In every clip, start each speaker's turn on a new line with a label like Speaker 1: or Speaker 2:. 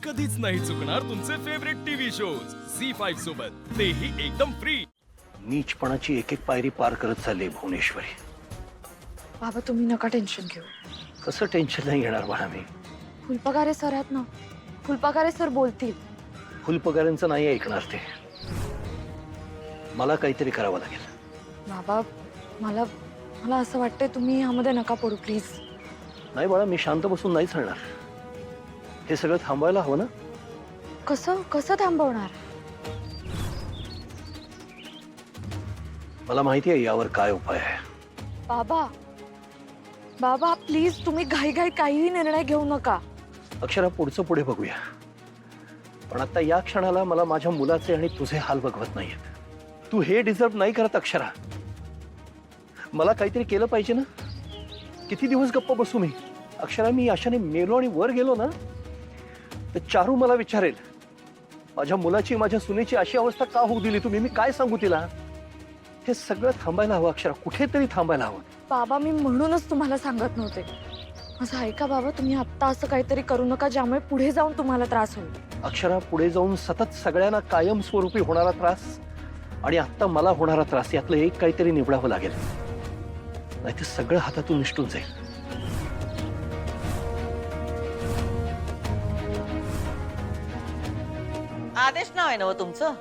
Speaker 1: कधीच नाही चुकणार तुमचे फेवरेट टीव्ही शोज झी5 सोबत, तेही एकदम फ्री।
Speaker 2: नीचपणाची एक एक पायरी पार करत चालली भुवनेश्वरी।
Speaker 3: बाबा तुम्ही नका टेन्शन घेऊ।
Speaker 2: कसं टेन्शन नाही घेणार बाळा मी?
Speaker 3: फुलपगारे सर आहेत ना, फुलपगारे सर बोलतील।
Speaker 2: फुलपगारांचं नाही ऐकणार ते। मला काहीतरी करावं लागेल।
Speaker 3: बाबा मला मला असं वाटतंय तुम्ही ह्यामध्ये नका पडू प्लीज।
Speaker 2: नाही बाळा, मी शांत बसून नाही चालणार। हे सगळं थांबवायला हवं ना।
Speaker 3: कसं कसं थांबवणार?
Speaker 2: मला माहिती आहे यावर काय उपाय आहे।
Speaker 3: बाबा बाबा प्लीज तुम्ही घाईघाई काहीही निर्णय घेऊ नका।
Speaker 2: अक्षरा, पुढचं पुढे बघूया, पण आता या क्षणाला मला माझ्या मुलाचे आणि तुझे हाल बघवत नाहीयेत। तू हे डिझर्व नाही करत अक्षरा। मला काहीतरी केलं पाहिजे ना। किती दिवस गप्प बसू मी? अक्षरा, मी अशाने मेलो आणि वर गेलो ना तर चारू मला विचारेल, माझ्या मुलाची माझ्या सुनेची अशी अवस्था का होऊ दिली तुम्ही? मी काय सांगू तिला? हे सगळं थांबायला हवं अक्षरा, कुठेतरी थांबायला हवं।
Speaker 3: बाबा मी म्हणूनच तुम्हाला सांगत नव्हते। असं ऐका बाबा, तुम्ही आत्ता असं काहीतरी करू नका ज्यामुळे पुढे जाऊन तुम्हाला त्रास होईल।
Speaker 2: अक्षरा, पुढे जाऊन सतत सगळ्यांना कायम स्वरूपी होणारा त्रास आणि आता मला होणारा त्रास, यातलं एक काहीतरी निवडावं लागेल, नाहीतर सगळं हातातून निसटून जाईल।
Speaker 4: आदेश नाव आहे ना हो तुमचं?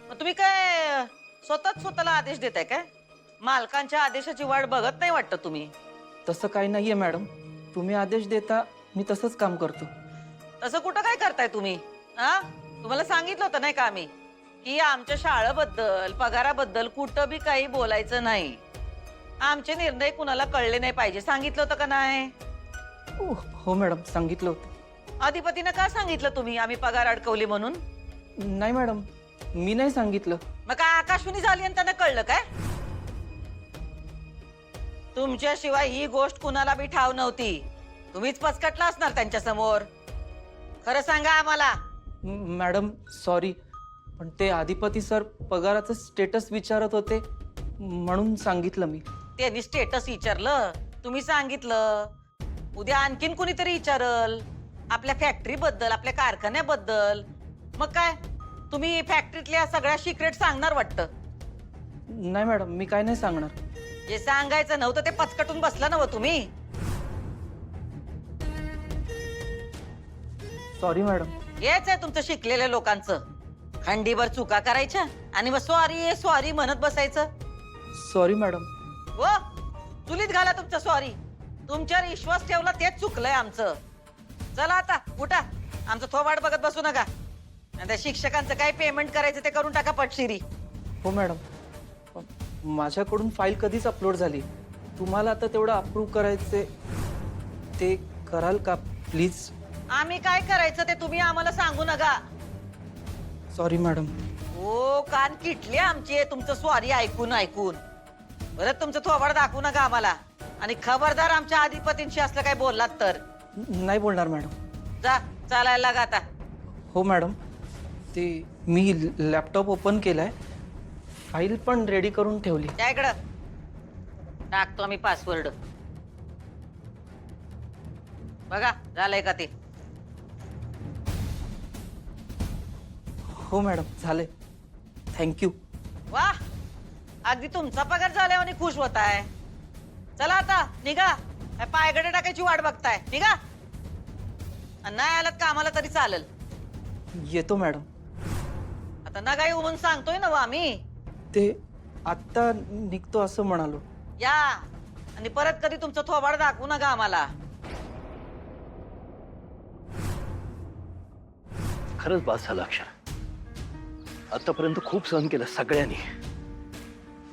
Speaker 4: मग तुम्ही काय स्वतःला आदेश देताय काय? मालकांच्या आदेशाची वाट बघत नाही वाटतं तुम्ही?
Speaker 5: तसं काही नाहीये मॅडम, तुम्ही आदेश देता मी तसंच काम करतो।
Speaker 4: तसं कुठं काय करताय तुम्ही? हा, तुम्हाला सांगितलं होतं नाही का आम्ही की आमच्या शाळेबद्दल पगाराबद्दल कुठं बी काही बोलायचं नाही। आमचे निर्णय कुणाला कळले नाही पाहिजे, सांगितलं होतं का नाही?
Speaker 5: हो मॅडम, सांगितलं होतं।
Speaker 4: अधिपतीनं का सांगितलं तुम्ही आम्ही पगार अडकवली म्हणून?
Speaker 5: नाही मॅडम, मी नाही सांगितलं।
Speaker 4: मग काय आकाशवाणी झाली आणि त्यांना कळलं काय? तुमच्याशिवाय ही गोष्ट कुणाला बी ठाव नव्हती, तुम्हीच पचकटला असणार त्यांच्या समोर। खरं सांगा आम्हाला।
Speaker 5: मॅडम सॉरी, पण ते अधिपती सर पगाराचं स्टेटस विचारत होते म्हणून सांगितलं मी।
Speaker 4: त्यांनी स्टेटस विचारलं, तुम्ही सांगितलं। उद्या आणखीन कुणीतरी विचारल आपल्या फॅक्टरी बद्दल, आपल्या कारखान्याबद्दल, मग काय तुम्ही फॅक्टरीतल्या सगळ्या सिक्रेट सांगणार वाटतं?
Speaker 5: नाही मॅडम, मी काय नाही सांगणार।
Speaker 4: जे सांगायचं नव्हतं ते पचकटून बसला ना तुम्ही।
Speaker 5: Sorry madam.
Speaker 4: हेच आहे तुमचं शिकलेल्या लोकांचं, खंडीभर चुका करायच्या आणि मग सॉरी सॉरी म्हणत बसायचं।
Speaker 5: Sorry madam.
Speaker 4: हो, चुलीत घाला तुमचं सॉरी। तुमच्यावर विश्वास ठेवला तेच चुकलंय आमचं। चला आता उठा, आमचं थोबाड बघत बसू नका। आणि त्या शिक्षकांचं काय पेमेंट करायचं ते करून टाका पटशिरी।
Speaker 5: हो मॅडम, माझ्याकडून फाईल कधीच अपलोड झाली, तुम्हाला आता तेवढं अप्रूव्ह करायचे ते कराल का प्लीज?
Speaker 4: आम्ही काय करायचं ते तुम्ही आम्हाला सांगू नका।
Speaker 5: Sorry madam.
Speaker 4: हो, कान किटले आमचे तुमचं सॉरी ऐकून ऐकून। परत तुमचं थोबाड दाखवू नका आम्हाला, आणि खबरदार आमच्या अधिपतींशी असलं काय बोललात तर।
Speaker 5: नाही बोलणार मॅडम।
Speaker 4: जा, चालायला लागा आता।
Speaker 5: हो मॅडम, ते मी लॅपटॉप ओपन केलाय, फाईल पण रेडी करून ठेवली।
Speaker 4: त्या इकडं टाकतो आम्ही पासवर्ड, बघा झालंय का ते?
Speaker 5: हो मॅडम, झाले। थँक्यू।
Speaker 4: वा, अगदी तुमचा पगार झाल्यावर आणि खुश होताय। चला आता निघा, काय पायगडे टाकायची वाट बघताय? निघा, आणि नाही आलात का आम्हाला तरी चालेल।
Speaker 5: येतो मॅडम।
Speaker 4: आता ना काही म्हणून सांगतोय ना आम्ही।
Speaker 5: ते आत्ता निघतो असं म्हणालो।
Speaker 4: या, आणि परत कधी तुमचं थोबाड दाखवू नका आम्हाला।
Speaker 2: खरंच बास झालं अक्षरा, आतापर्यंत खूप सहन केलं सगळ्यांनी।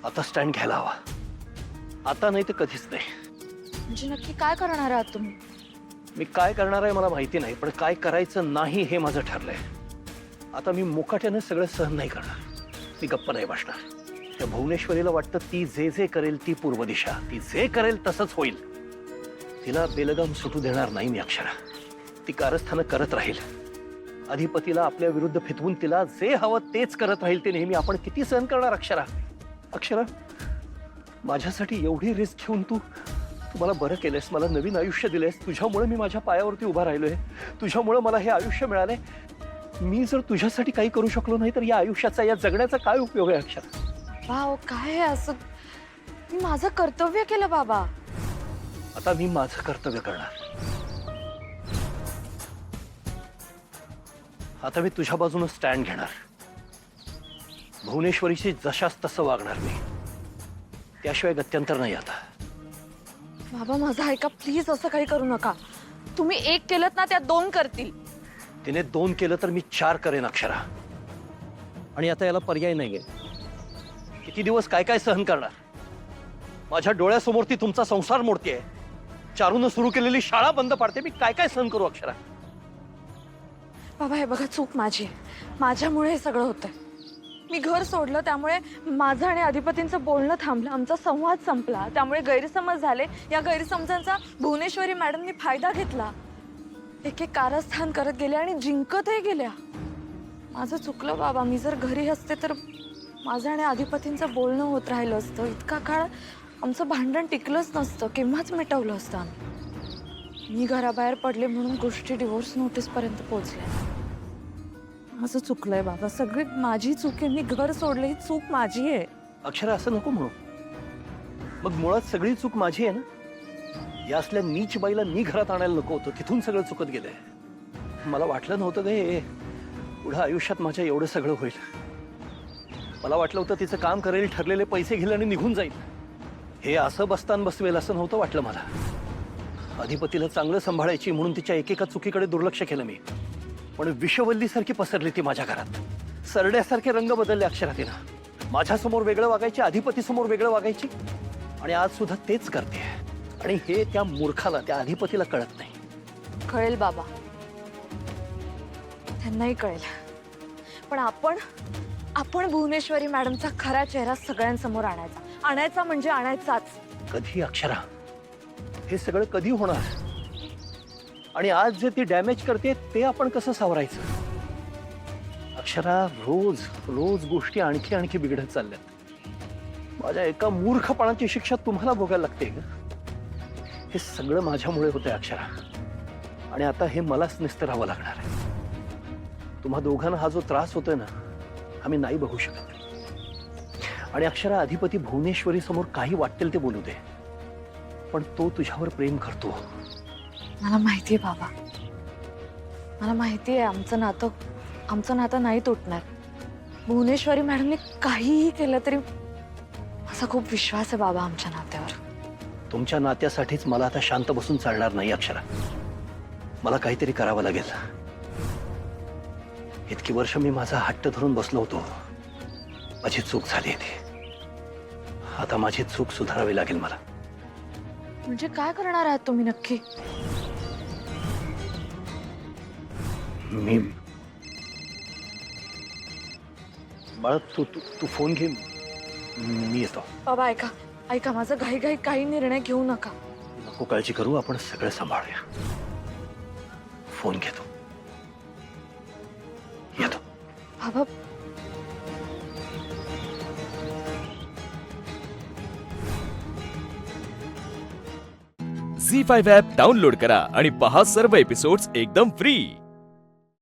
Speaker 2: आता स्टँड घ्यायला हवा, आता नाही तर कधीच नाही।
Speaker 3: म्हणजे नक्की काय करणार आहात तुम्ही?
Speaker 2: मी काय करणार आहे मला माहिती नाही, पण काय करायचं नाही हे माझं ठरलंय। आता मी मुकाट्याने सगळं सहन नाही करणार, मी गप्प नाही बसणार। त्या भुवनेश्वरीला वाटतं ती जे जे करेल ती पूर्व दिशा, ती जे करेल तसंच होईल। तिला बेलगाम सुटू देणार नाही मी अक्षरा, ती कारस्थानं करत राहील। अधिपतीला आपल्या विरुद्ध फितवून तिला जे हवं तेच करत राहील ते नेहमी। आपण किती सहन करणार अक्षरा? अक्षरा, माझ्यासाठी एवढी रिस्क घेऊन तू तू मला बरं केलंयस, मला नवीन आयुष्य दिलंयस. तुझ्यामुळे मी माझ्या पायावरती उभा राहिलोय. तुझ्यामुळे मला हे आयुष्य मिळालंय. मी जर तुझ्यासाठी काही करू शकलो नाही तर या आयुष्याचा, या जगण्याचा काय उपयोग आहे अक्षरा?
Speaker 3: वाव, काय आहे असं? मी माझं कर्तव्य केलं बाबा.
Speaker 2: आता मी माझं कर्तव्य करणार. आता मी तुझ्या बाजूने स्टँड घेणार. भुवनेश्वरीशी जशास तसं वागणार मी. त्याशिवाय गत्यंतर नाही आता.
Speaker 3: बाबा माझं ऐका प्लीज, असं काही करू नका. तुम्ही एक केलं ना, त्यात दोन करतील.
Speaker 2: तिने 2 केलं तर मी 4 करेन अक्षरा. आणि आता याला पर्याय नाहीये. किती दिवस काय काय सहन करणार? माझ्या डोळ्यासमोर ती तुमचा संसार मोडतेय. चारूनं सुरू केलेली शाळा बंद पाडते. मी काय काय सहन करू अक्षरा?
Speaker 3: बाबा हे बघा, चूक माझी आहे. माझ्यामुळे हे सगळं होतंय. मी घर सोडलं, त्यामुळे माझं आणि अधिपतींचं बोलणं थांबलं. आमचा संवाद संपला, त्यामुळे गैरसमज झाले. या गैरसमजांचा भुवनेश्वरी मॅडमनी फायदा घेतला. एक एक कारस्थान करत गेले आणि जिंकतही गेल्या. माझं चुकलं बाबा. मी जर घरी असते तर माझं आणि अधिपतींचं बोलणं होत राहिलं असतं. इतका काळ आमचं भांडण टिकलंच नसतं. केव्हाच मिटवलं असतं आम्ही. मी घराबाहेर पडले म्हणून गोष्टी डिवोर्स नोटीसपर्यंत पोहोचल्या. माझं चुकलंय बाबा, सगळी माझी चूक आहे. मी घर सोडलं, ही चूक माझी आहे.
Speaker 2: अक्षरा असं नको म्हणू. मग मुळात सगळी चूक माझी आहे ना. या असल्या नीच बाईला मी घरात आणायला नको होतं. तिथून सगळं चुकत गेलंय. मला वाटलं नव्हतं का हे पुढं आयुष्यात माझ्या एवढं सगळं होईल. मला वाटलं होतं तिचं काम करेल, ठरलेले पैसे घेईल आणि निघून जाईल. हे असं बसतान बसवेल असं नव्हतं वाटलं मला. अधिपतीला चांगलं सांभाळायची म्हणून तिच्या एकेका चुकीकडे दुर्लक्ष केलं मी. पण विषवल्लीसारखी पसरली ती माझ्या घरात. सरड्यासारखे रंग बदलले अक्षरा तिनं. माझ्यासमोर वेगळं वागायची, अधिपतीसमोर वेगळं वागायची. आणि आज सुद्धा तेच करते. आणि हे त्या मूर्खाला, त्या अधिपतीला कळत नाही.
Speaker 3: कळेल बाबा, त्यांनाही कळेल. पण आपण भुवनेश्वरी मॅडमचा खरा चेहरा सगळ्यांसमोर आणायचा म्हणजे आणायचाच.
Speaker 2: कधी अक्षरा? हे सगळं कधी होणार? आणि आज जे ती डॅमेज करते ते आपण कसं सावरायचं? अक्षरा, रोज रोज गोष्टी आणखी आणखी बिघडत चालल्यात. माझ्या एका मूर्खपणाची शिक्षा तुम्हाला भोगायला लागते का? हे सगळं माझ्यामुळे होतंय अक्षरा. आणि आता हे मलाच निस्तरावं लागणार आहे. तुम्हा दोघांना हा जो त्रास होतोय ना, आम्ही नाही बघू शकत. आणि अक्षरा, अधिपती भुवनेश्वरी समोर काही वाटेल ते बोलू दे, पण तो तुझ्यावर प्रेम करतो.
Speaker 3: मला माहितीये बाबा, मला माहितीये आमचं नातं नाही तुटणार. भुवनेश्वरी मॅडमने काहीही केलं तरी माझा खूप विश्वास आहे बाबा आमच्या नात्यावर.
Speaker 2: तुमच्या नात्यासाठीच मला आता शांत बसून चालणार नाही अक्षरा. मला काहीतरी करावं लागेल. इतकी वर्ष मी माझा हट्ट धरून बसलो होतो. माझी चूक झाली ती. आता माझी चूक सुधारावी लागेल मला.
Speaker 3: म्हणजे काय करणार आहात तुम्ही नक्की?
Speaker 2: मी बाळा, तू फोन घे, मी येतो.
Speaker 3: बाबा ऐका माझं घाई काही निर्णय घेऊ नका.
Speaker 2: नको काळजी करू, आपण सगळं सांभाळूया. फोन घेतो, येतो.
Speaker 3: बाबा
Speaker 1: झी 5 ॲप डाउनलोड करा आणि पहा सर्व एपिसोड्स एकदम फ्री.